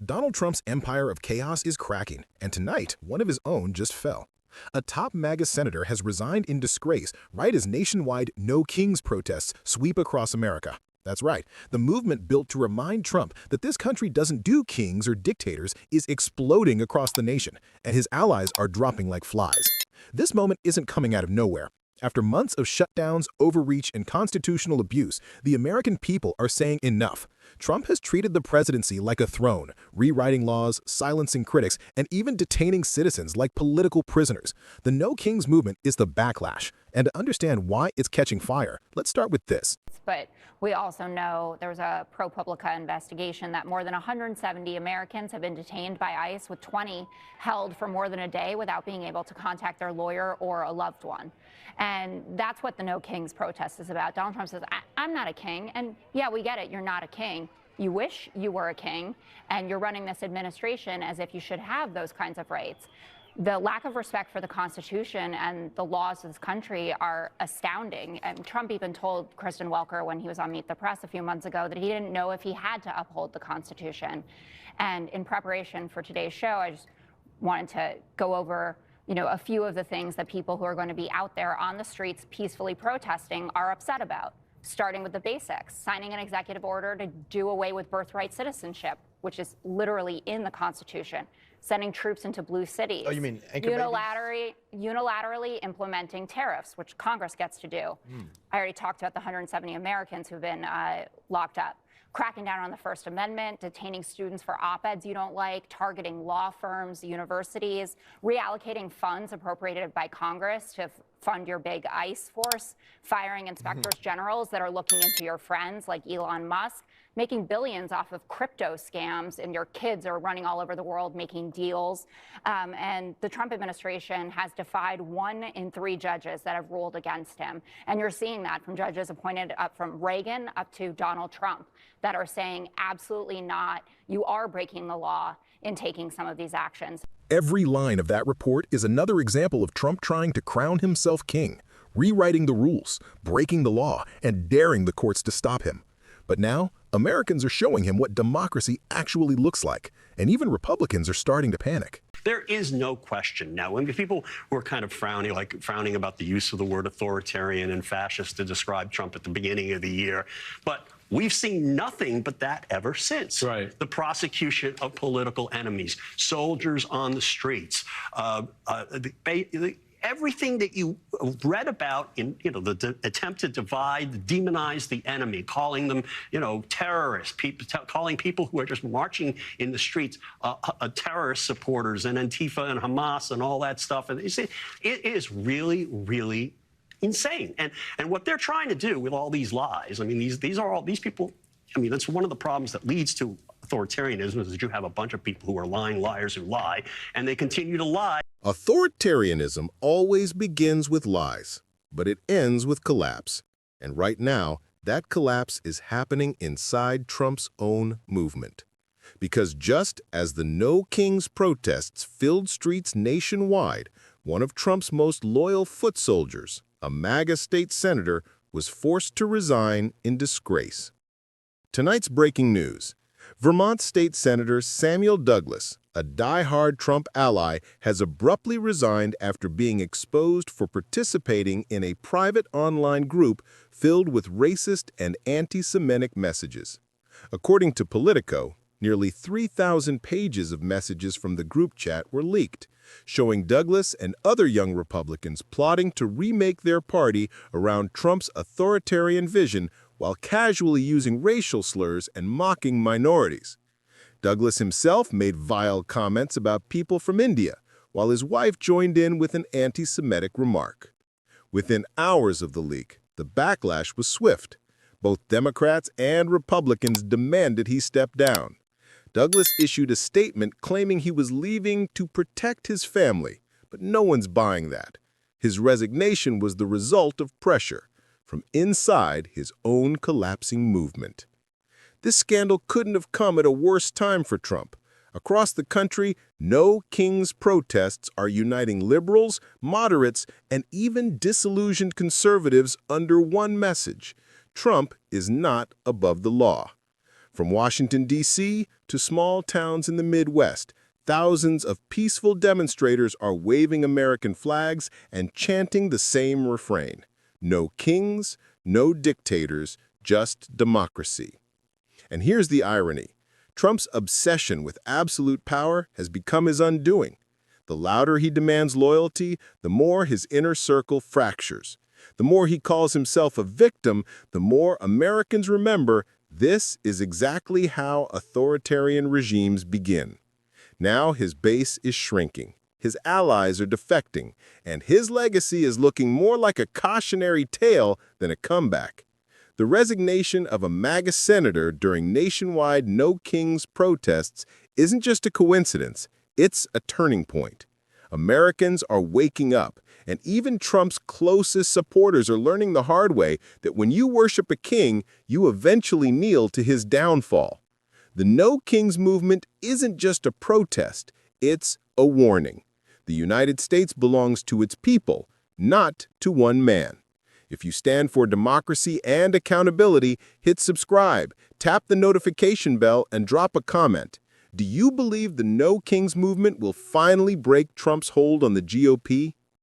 Donald Trump's empire of chaos is cracking, and tonight, one of his own just fell. A top MAGA senator has resigned in disgrace right as nationwide No Kings protests sweep across America. That's right, the movement built to remind Trump that this country doesn't do kings or dictators is exploding across the nation, and his allies are dropping like flies. This moment isn't coming out of nowhere. After months of shutdowns, overreach, and constitutional abuse, the American people are saying enough. Trump has treated the presidency like a throne, rewriting laws, silencing critics, and even detaining citizens like political prisoners. The No Kings movement is the backlash. And to understand why it's catching fire, let's start with this. But we also know there's a ProPublica investigation that more than 170 Americans have been detained by ICE, with 20 held for more than a day without being able to contact their lawyer or a loved one. And that's what the No Kings protest is about. Donald Trump says, I'm not a king. And yeah, we get it. You're not a king. You wish you were a king, and you're running this administration as if you should have those kinds of rights. The lack of respect for the Constitution and the laws of this country are astounding. And Trump even told Kristen Welker when he was on Meet the Press a few months ago that he didn't know if he had to uphold the Constitution. And in preparation for today's show, I just wanted to go over a few of the things that people who are going to be out there on the streets peacefully protesting are upset about. Starting with the basics, signing an executive order to do away with birthright citizenship, which is literally in the Constitution, sending troops into blue cities. Oh, you mean unilaterally implementing tariffs, which Congress gets to do. I already talked about the 170 Americans who've been locked up. Cracking down on the First Amendment, detaining students for op-eds you don't like, targeting law firms, universities, reallocating funds appropriated by Congress to fund your big ICE force, firing inspectors generals that are looking into your friends like Elon Musk, making billions off of crypto scams, and your kids are running all over the world making deals. And the Trump administration has defied 1 in 3 judges that have ruled against him. And you're seeing that from judges appointed up from Reagan up to Donald Trump that are saying absolutely not, you are breaking the law in taking some of these actions. Every line of that report is another example of Trump trying to crown himself king, rewriting the rules, breaking the law, and daring the courts to stop him. But now, Americans are showing him what democracy actually looks like, and even Republicans are starting to panic. There is no question now. When people were kind of frowning about the use of the word authoritarian and fascist to describe Trump at the beginning of the year, but we've seen nothing but that ever since. Right. The prosecution of political enemies, soldiers on the streets, everything that you read about in, the attempt to divide, demonize the enemy, calling them, terrorists, calling people who are just marching in the streets terrorist supporters, and Antifa and Hamas and all that stuff. And you see, it is really, really insane. And what they're trying to do with all these lies, I mean, these people, I mean, that's one of the problems that leads to authoritarianism, is that you have a bunch of people who are lying liars who lie, and they continue to lie. Authoritarianism always begins with lies, but it ends with collapse. And right now, that collapse is happening inside Trump's own movement. Because just as the No Kings protests filled streets nationwide, one of Trump's most loyal foot soldiers, a MAGA state senator, was forced to resign in disgrace. Tonight's breaking news. Vermont State Senator Samuel Douglas, a die-hard Trump ally, has abruptly resigned after being exposed for participating in a private online group filled with racist and anti-Semitic messages. According to Politico, nearly 3,000 pages of messages from the group chat were leaked, showing Douglas and other young Republicans plotting to remake their party around Trump's authoritarian vision while casually using racial slurs and mocking minorities. Douglas himself made vile comments about people from India, while his wife joined in with an anti-Semitic remark. Within hours of the leak, the backlash was swift. Both Democrats and Republicans demanded he step down. Douglas issued a statement claiming he was leaving to protect his family, but no one's buying that. His resignation was the result of pressure from inside his own collapsing movement. This scandal couldn't have come at a worse time for Trump. Across the country, No Kings protests are uniting liberals, moderates, and even disillusioned conservatives under one message: Trump is not above the law. From Washington, D.C. to small towns in the Midwest, thousands of peaceful demonstrators are waving American flags and chanting the same refrain. No kings, no dictators, just democracy. And here's the irony. Trump's obsession with absolute power has become his undoing. The louder he demands loyalty, the more his inner circle fractures. The more he calls himself a victim, the more Americans remember this is exactly how authoritarian regimes begin. Now his base is shrinking, his allies are defecting, and his legacy is looking more like a cautionary tale than a comeback. The resignation of a MAGA senator during nationwide No Kings protests isn't just a coincidence, it's a turning point. Americans are waking up, and even Trump's closest supporters are learning the hard way that when you worship a king, you eventually kneel to his downfall. The No Kings movement isn't just a protest, it's a warning. The United States belongs to its people, not to one man. If you stand for democracy and accountability, hit subscribe, tap the notification bell, and drop a comment. Do you believe the No Kings movement will finally break Trump's hold on the GOP?